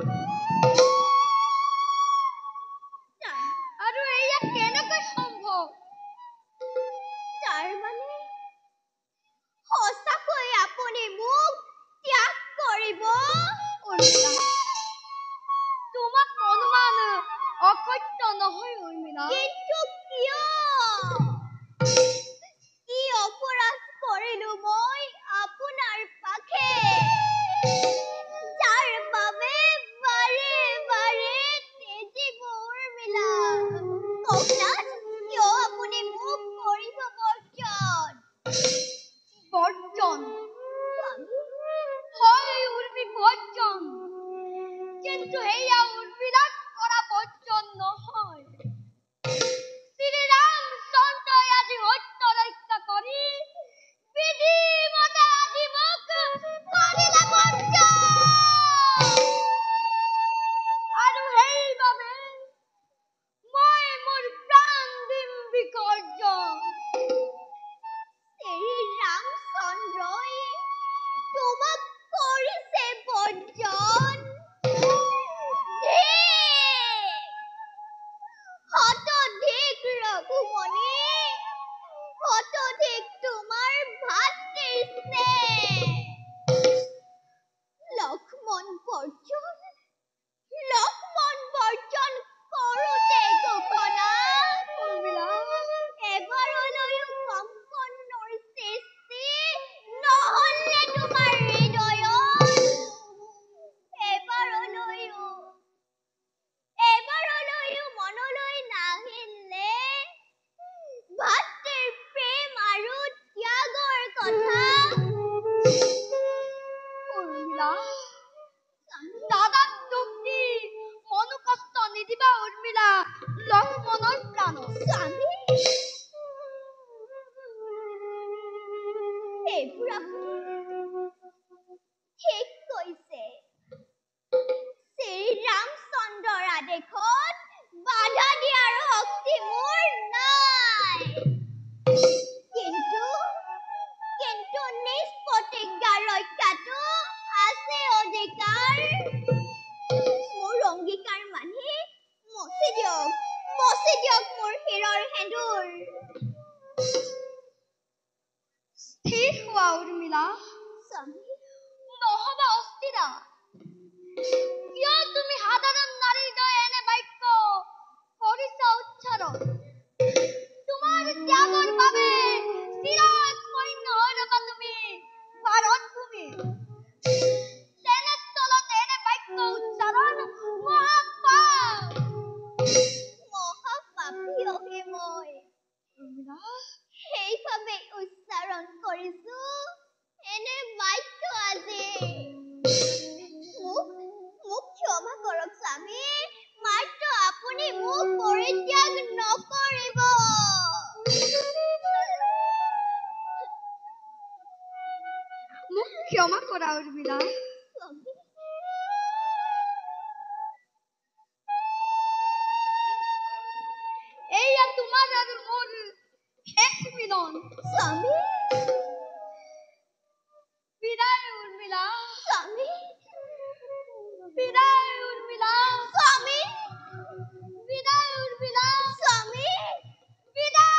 আৰু এইয়া কেনেকৈ সম্ভৱ তাৰ মানে সঁচাকৈ আপুনি মোক ত্যাগ কৰিব উৰ্মিলা তোমাক অনুমান অসত্য নহয় উৰ্মিলা কিন্তু কিয় কি অপৰাধ কৰিলো মই আপোনাৰ পাখে যাৰ বাবে বাৰে বাৰে তেজিব উৰ্মিলা কওক না কিয় আপুনি মোক কৰিব বৰ্জন স্বামী হয় উৰ্মি বৰ্জন কিন্তু এয়া উৰ্মিলাক কৰা বৰ্জন নহয় শ্ৰীৰামচন্দ্ৰই আজি সত্য ৰক্ষা কৰি বিধি মতে আজি মোক কৰিলে বৰ্জন আৰু সেইবাবে মই মোৰ প্ৰাণ দিম বিসৰ্জন শ্ৰীৰামচন্দ্ৰই তোমাক কৰিছে বৰ্জন শতধিক ৰঘুমণি শতধিক তোমাৰ ভাতৃ লক্ষ্মণ বৰ্জন কৰোতে ঘোষণা এবাৰলৈও কম্পনৰ সৃষ্টি নহলে তোমাৰ হৃদয়ত এবাৰলৈও মনলৈ নাহিলে ভাতৃৰ প্ৰেম আৰু ত্যাগৰ কথা উৰ্মিলা দাদাক দুখ দি মনো কষ্ট নিদিবা উৰ্মিলা লক্ষ্মণৰ প্ৰাণ স্বামী এইবোৰ আপুনি ঠিক কৈছে শ্ৰীৰামচন্দ্ৰৰ আদেশত বাধা দিয়াৰ শক্তি মোৰ নাই কিন্তু নিজ প্ৰতিজ্ঞা ৰক্ষাটো আছে অধিকাৰ মোৰ অংগীকাৰ মানি মচি দিয়ক মোৰ হিৰৰ হেঙুৰ স্থিৰ হোৱা উৰ্মিলা স্বামী নহবা অস্থিৰা কিয় তুমি সাধাৰণ নাৰীৰ দৰে এনে বাক্য কৰিছা উচ্চাৰণ তোমাৰ ত্যাগৰ বাবে চিৰস্মৰণীয় হৈ ৰবা তুমি ভাৰত ভূমি তেনেস্থলত এনে বাক্য উচ্চাৰণ মহাপাপী অহে মই সেইভাৱে উচ্চাৰণ কৰিছো মোক ক্ষমা কৰক স্বামী মাত্ৰ আপুনি মোক পৰিত্যাগ নকৰিব মোক ক্ষমা কৰা উৰ্মিলা এয়া তোমাৰ আৰু মোৰ শেষ মিলন স্বামী বিদায় উৰ্মিলা স্বামী বিদায় উৰ্মিলা স্বামী বিদায় উৰ্মিলা স্বামী বিদায়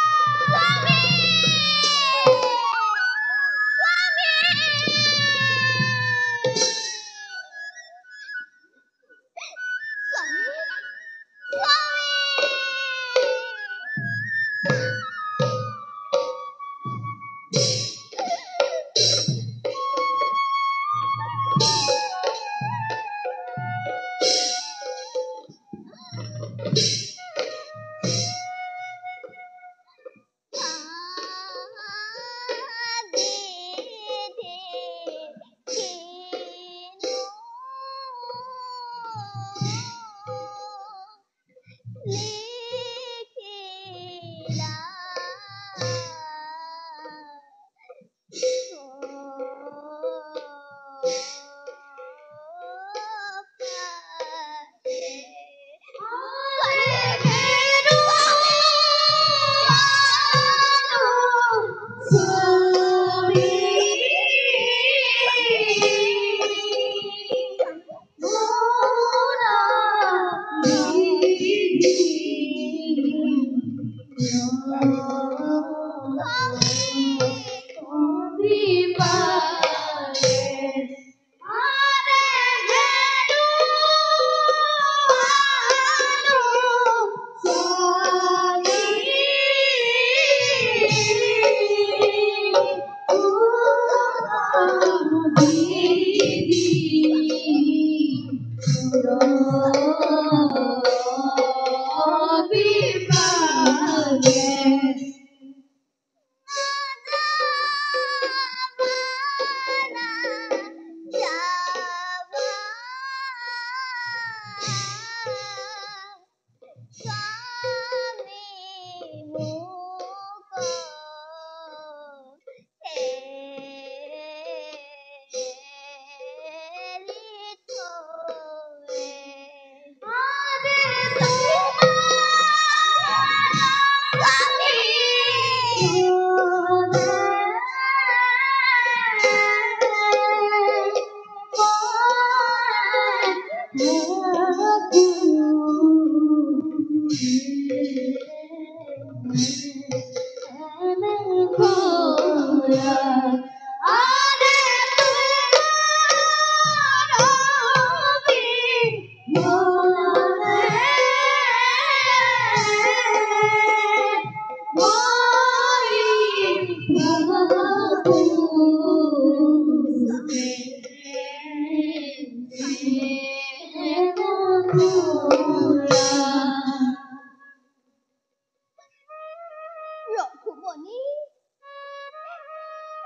ৰঘুমণি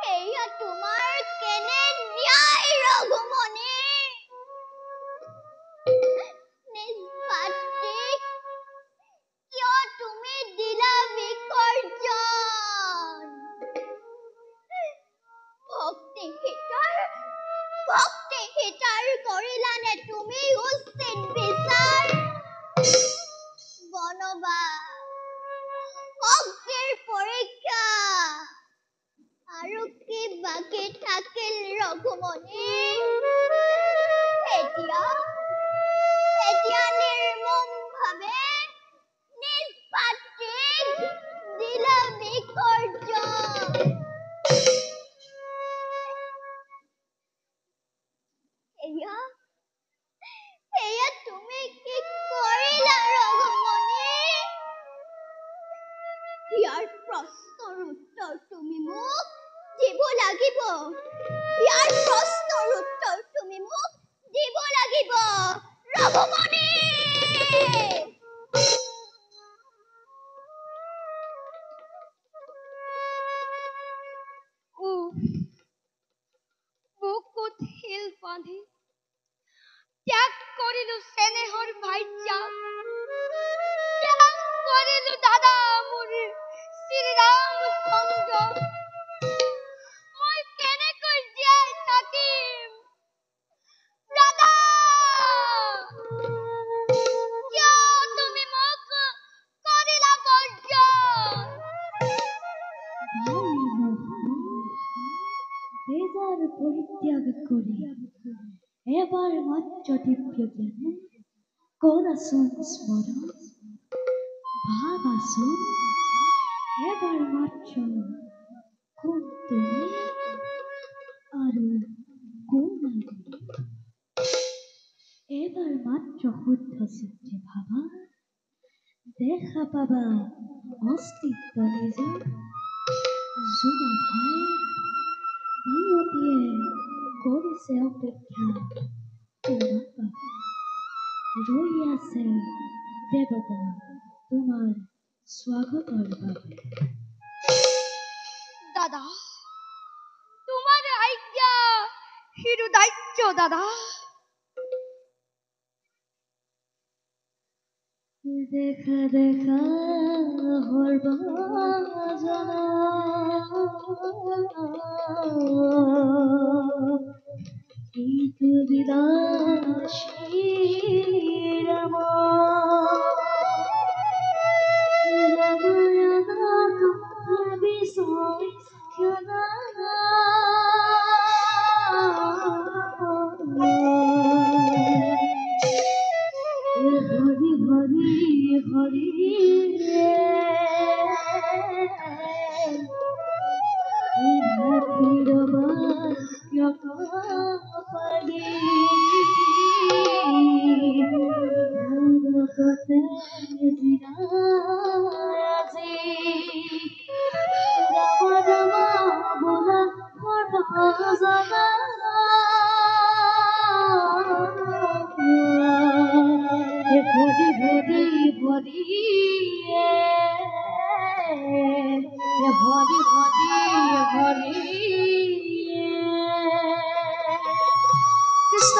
এয়া তোমাৰ কেনে ন্যায় ৰঘুমণি নিষ্পাত্ৰীক কিয় তুমি দিলা বিসৰ্জন ভক্তি হিতাৰ কৰিলানে তুমি উচিত বিচাৰ বনবাস শক্তিৰ পৰীক্ষা আৰু কি বাকী থাকিল ৰঘুমণি এতিয়া নিৰ্মম ভাৱে নিষ্পাত্ৰীক দিলা বিসৰ্জন এয়া তুমি কি কৰিলা ৰঘুমণি ইয়াৰ প্ৰশ্নৰ উত্তৰ তুমি মোক দিব লাগিব ৰঘুমণি বাঁধি ত্যাগ কৰিলু স্নেহৰ ভাইজা ত্যাগ কৰিলু দাদা মোৰ শ্ৰীৰাম চন্দ্ৰ মই কেনেকৈ জীয়াই থাকিম দাদা কিয় তুমি মোক কৰিলা বৰ্জন বেজার পরিত্যাগ করি এবার মাত্র দিব্য জ্ঞানে কোন আসন স্মরণ ভাব আসন এবার মাত্র কোন তুমি আর কোন আমি এবার মাত্র শুদ্ধ চিত্তে ভাবা দেখা পাবা অস্তিত্ব নিজের জোনা ভাই নিয়তিয়ে কৰিছে অপেক্ষা তোমাৰ বাবে ৰৈ আছে দেৱতা তোমাৰ স্বাগতৰ বাবে দাদা তোমার আজ্ঞা হিরুদাইত্য দাদা দেখা দেখা হরবাজনা কিন্তু বিদাসী রাম রামায়ণা তোমার বিষয় কেনা হরি হরি হরি ভরি ভরি ভরি ভরি ভরি ভরি কৃষ্ণ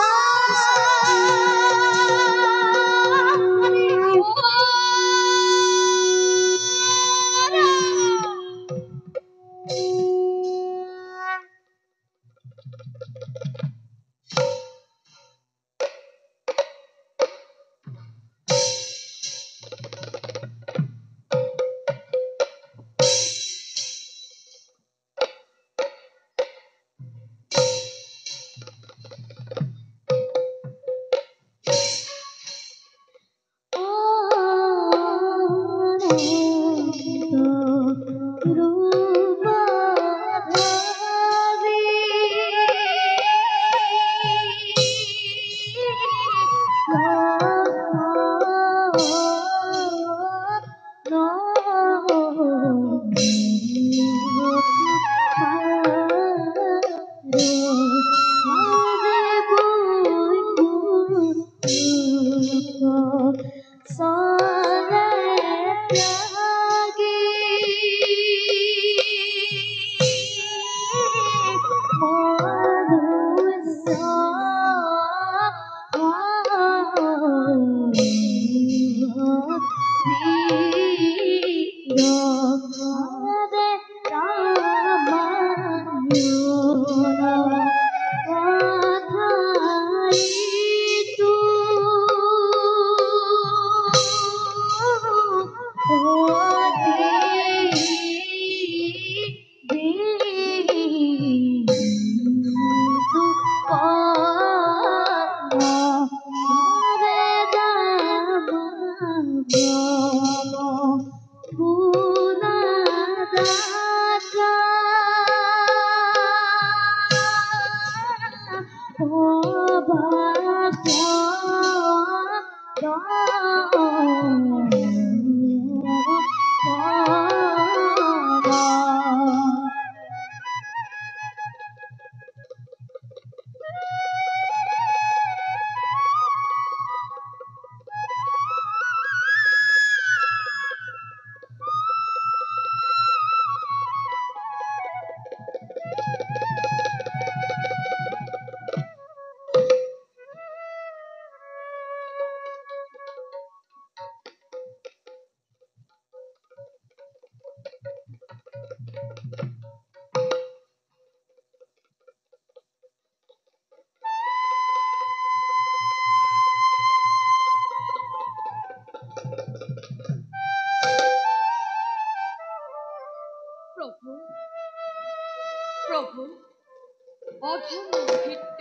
অধমভিত্য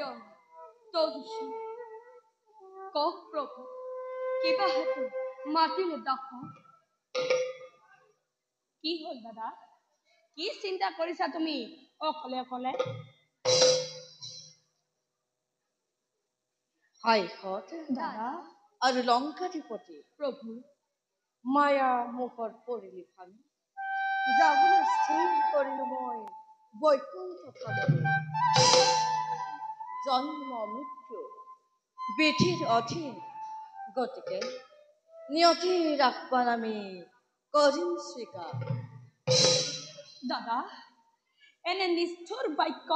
তদুষি কওক প্ৰভু কিবা হেতু মাতিলে দাস কি হ'ল দাদা কি চিন্তা কৰিছা তুমি অকলে অকলে হাইহত দাদা আৰু লংকাধিপতি প্ৰভু মায়া মুখৰ পৰিলি ভাঙি যাবলৈ স্থিৰ কৰিলো মই বৈকুণ্ঠ ধামলৈ জন্ম মৃত্যু বিধিৰ অধীন গতিকে নিয়তিৰ আহ্বান আমি কৰিম স্বীকাৰ দাদা এনে নিষ্ঠুৰ বাক্য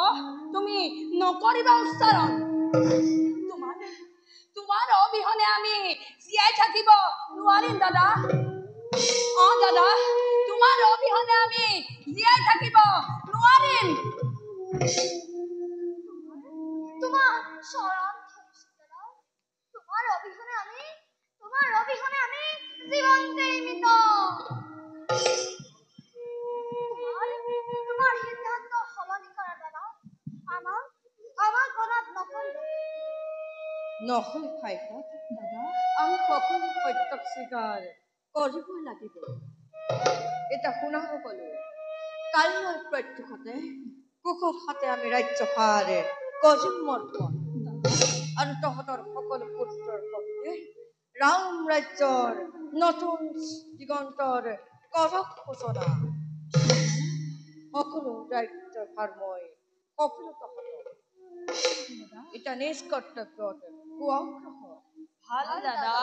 তুমি নকৰিবা উচ্চাৰণ তোমাৰ অবিহনে আমি জীয়াই থাকিব নোৱাৰিম দাদা দাদা তোমাৰ অবিহনে আমি জীয়াই থাকিব নোৱাৰিম তোমাৰ শৰণ দাদা তোমাৰ অবিহনে আমি জীৱন দেইমিত তোমাৰ সিদ্ধান্ত সলনি কৰা দাদা আমাৰ গণত নহয় হাইহত দাদা আমি সকলো সত্যক স্বীকাৰ কৰিবই লাগিব এটা শুনা সকলো কাইলৈ প্ৰত্যক্ষতে কুকুৰ হাতে আমি ৰাজ্যভাৰ কৰিম মৰ্পণ আৰু তহঁতৰ সকলো পুত্ৰৰ শক্তি ৰাম ৰাজ্যৰ নতুন দিগন্তৰ কৰক সূচনা সকলো ৰাজ্যভাৰ মই কপিল তহঁতক এটা নিজ কৰ্তব্যত কুঅগ্ৰহ ভাল দাদা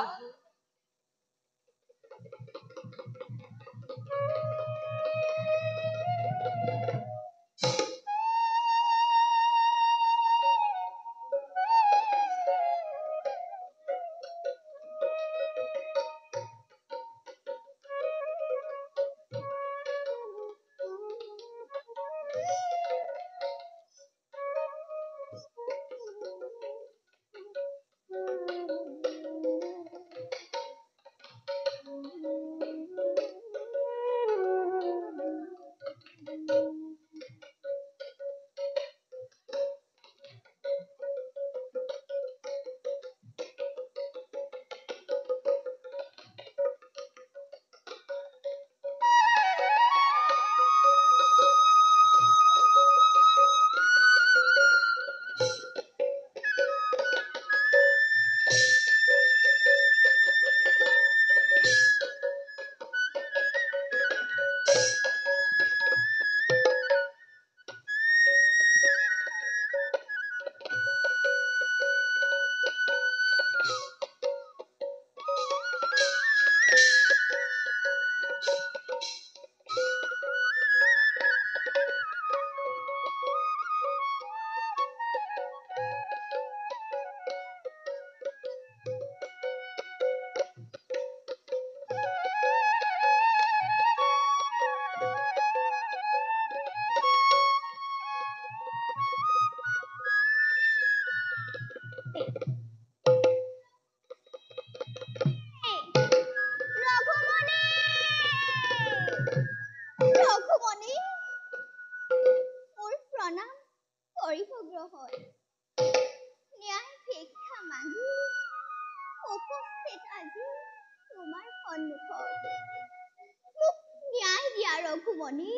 ৰঘুমণি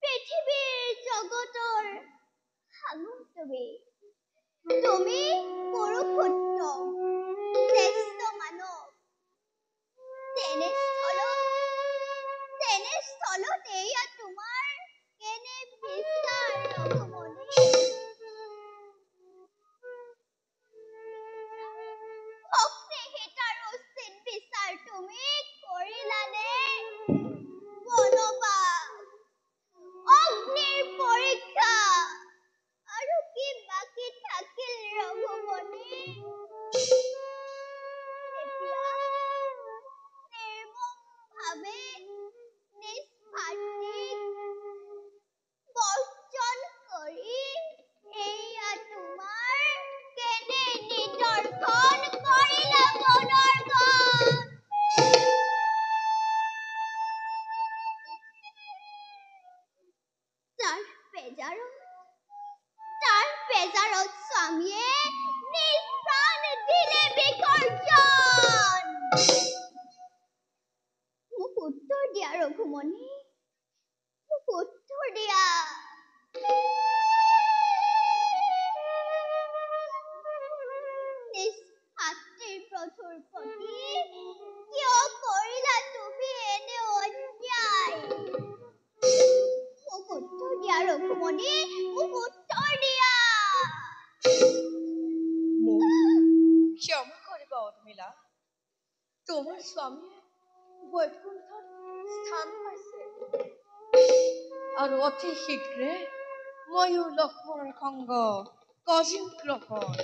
পৃথিৱীৰ জগতৰ তুমি পুৰুষোত্তম শ্ৰেষ্ঠ মানৱ তেনেস্থলত এয়া তোমাৰ কেনে বিচাৰ ৰঘুমণি ভক্তি হিতাৰ উচিত বিচাৰ তুমি কৰিলানে অগ্নিৰ পৰীক্ষা আৰু কি বাকী থাকিল ৰঘুমণি বেজাৰত স্বামীয়ে নিজ প্ৰাণ দিলে বিসৰ্জন। মোক উত্তৰ দিয়া ৰঘুমণি, মোক উত্তৰ দিয়া। নিজ ভাতৃৰ প্ৰভুৰ প্ৰতি কিয় কৰিলা তুমি এনে অন্যায়? মোক উত্তৰ দিয়া ৰঘুমণি, মোক উত্তৰ দিয়া। ক্ষমা কৰিব উৰ্মিলা, তোমাৰ স্বামীয়ে বৈকুণ্ঠত স্থান পাইছে আৰু অতি শীঘ্ৰে ময়ো লক্ষ্মণৰ সংগ কৰিম গ্ৰহণ।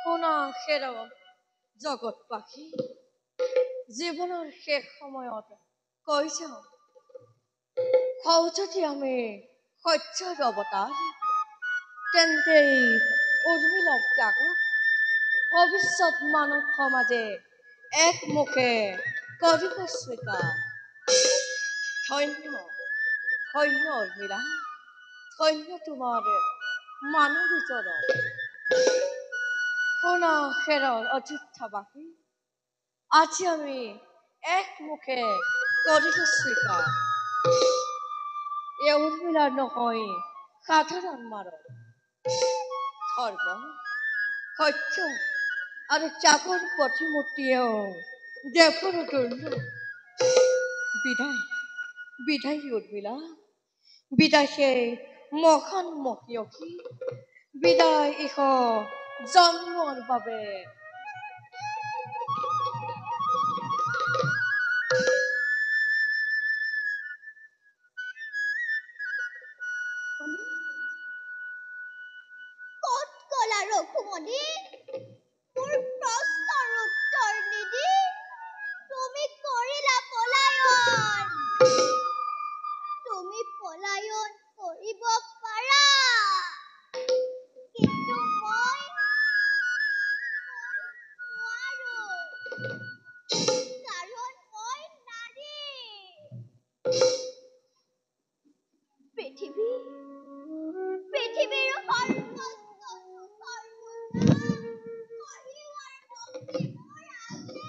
শুনা হেৰৌ জগতবাসী, জীৱনৰ শেষ সময়ত কৈ যাওঁ, হওঁ যদি আমি সত্যৰ অৱতাৰ, তেন্তে উৰ্মিলাৰ ত্যাগক ভৱিষ্যত মানৱ সমাজে একমুখে কৰিব স্বীকাৰ। ধন্য ধন্য উৰ্মিলা, ধন্য তোমাৰ মানৱী চৰণ। শুনা হেৰৌ অযোধ্যাবাসী, আজি আমি একমুখে কৰিলো স্বীকাৰ, উৰ্মিলাৰ নহয় সাধাৰণ মাৰণ। ধৰ্ম সত্য আৰু ত্যাগৰ প্ৰতিমূৰ্তিয়েও দেশৰ দুৰ্লভ। বিদায় বিদায় উৰ্মিলা, বিদায় সেই মহান মহিয়সী, বিদায় ইহ জন্মৰ বাবে। ক'ত গলা ৰঘুমণি? মোৰ প্ৰশ্নৰ উত্তৰ নিদি তুমি কৰিলা পলায়ন। তুমি পলায়ন কৰিব পাৰা, কিন্তু মই নোৱাৰো, কাৰণ মই নাৰী। পৃথিৱীৰ সৰ্বস্ব কৰিওৱাৰ শক্তি মোৰ আছে।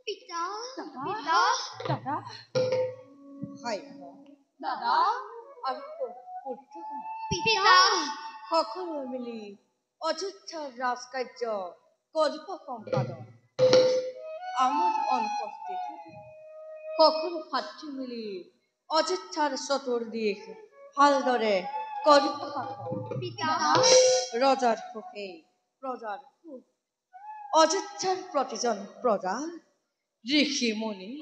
পিতা, পিতা, দাদা হয় দাদা, আৰু পুত্ৰগণ পিতা, সকলোৱে মিলি অযোধ্যাৰ ৰাজকাৰ্য কৰিব সম্পাদন। আমাৰ অনুপস্থিতিত সকলো ভাতৃ মিলি অযোধ্যাৰ চতুৰ্দিশ ভালদৰে কৰিব শাসন। পিতা, ৰজাৰ সুখে প্ৰজাৰ সুখ, অযোধ্যাৰ প্ৰতিজন প্ৰজা, ঋষি মুনি,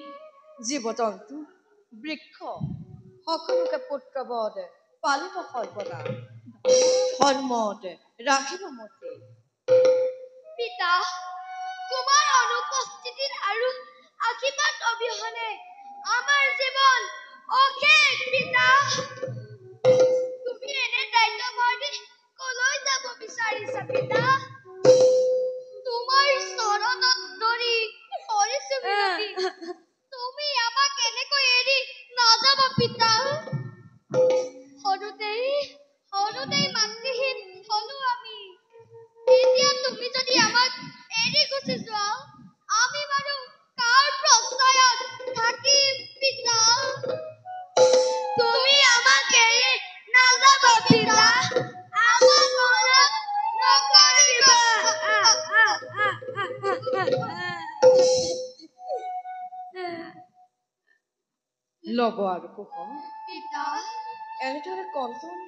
জীৱ জন্তু, বৃক্ষ সকলোকে পুত্ৰবধ পালিব সৰ্বদা, ধৰ্মত ৰাখিব মতে। পিতা, তোমাৰ অনুপস্থিতিত আৰু আশীৰ্বাদ অবিহনে আমাৰ জীৱন অশেষ। পিতা, তুমি এনে দায়িত্বভাৰ দি কলৈ যাব বিচাৰিছা? পিতা, তোমাৰ চৰণত ধৰি কৰিছো বিনতি, পিতা আমাক অলপ নকৰিবা ল'ব আৰু কুসুম পিতা এনেদৰে কণ্টন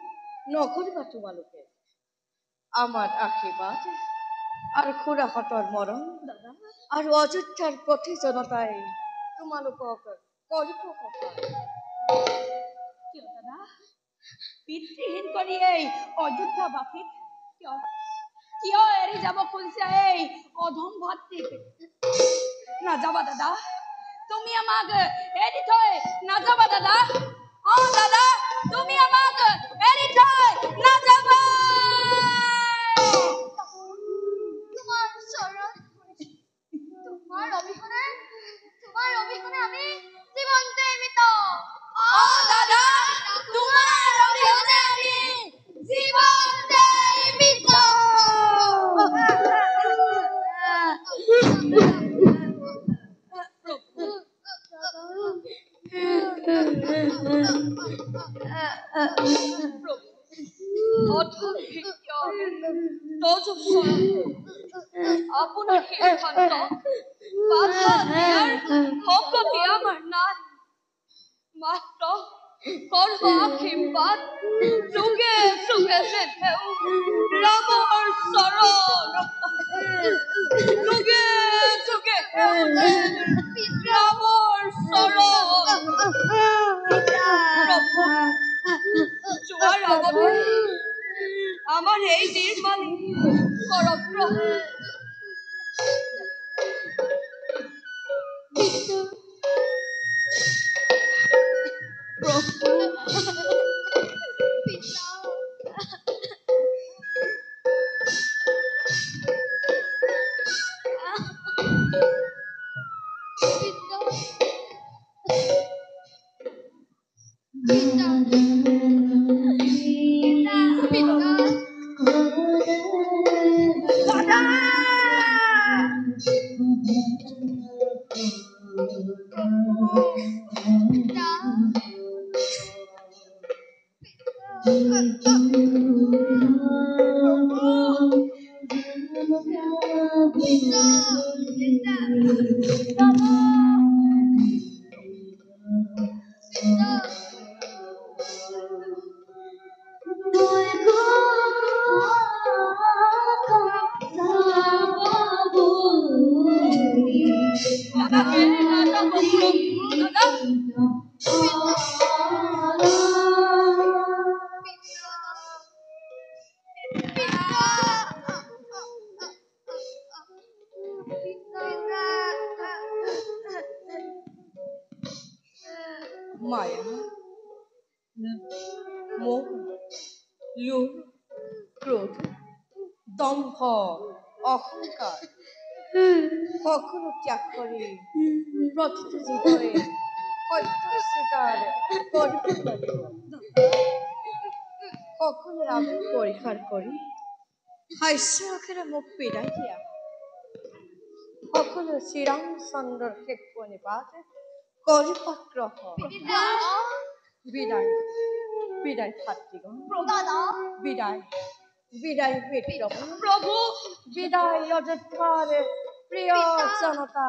নকৰিবা তোমালোকে আমাৰ আশীৰ্বাদ আৰু খুৰাহঁতৰ মৰম আৰু অযোধ্যাৰ প্ৰতি জনতাই তোমালোকক কৰিব সহায় কিয় দাদা পিতৃহীন কৰি এই অযোধ্যাবাসীক কিয় এৰি যাব খুজিছে এই অধম ভাতৃক নাযাবা দাদা তুমি আমাক এৰি থৈ নাযাবা দাদা দাদা তুমি আমাক এৰি থৈ নাযাবা তোমাৰ চৰণ তোমাৰ অবিহনে আমি জীৱনতে মৃত দাদা তোমাৰ অবিহনে আমি জীৱনতে মৃত আপোনাৰ সিদ্ধান্ত বাধা দিয়াৰ শক্তি আমাৰ নাই মাত্ৰ কৰ্ম আশীৰ্বাদ যুগে যুগে যেনেও ৰামৰ চৰণ যুগে যুগে ৰামৰ চৰণ যোৱাৰ আগতে আমাৰ এই নিৰ্মালী কৰক মায়া মোহ লোভ ক্ৰোধ দম্ভ অহংকাৰ সকলো ত্যাগ কৰি প্ৰতিটো জীৱই সত্য স্বীকাৰ কৰিব লাগিব সকলো আবেগ পৰিহাৰ কৰি হাস্যৰসেৰে মোক বিদায় দিয়া সকলো শ্ৰীৰামচন্দ্ৰৰ শেষ নিবাস কৰিব গ্ৰহণ বিদায় বিদায় ভাতৃগণ বিদায় বিদায় মিত্ৰগণ প্ৰভু বিদায় অযোধ্যাৰ প্ৰিয় জনতা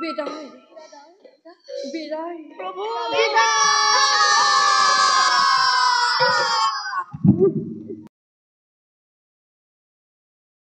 বিদায় বিদায় প্ৰভু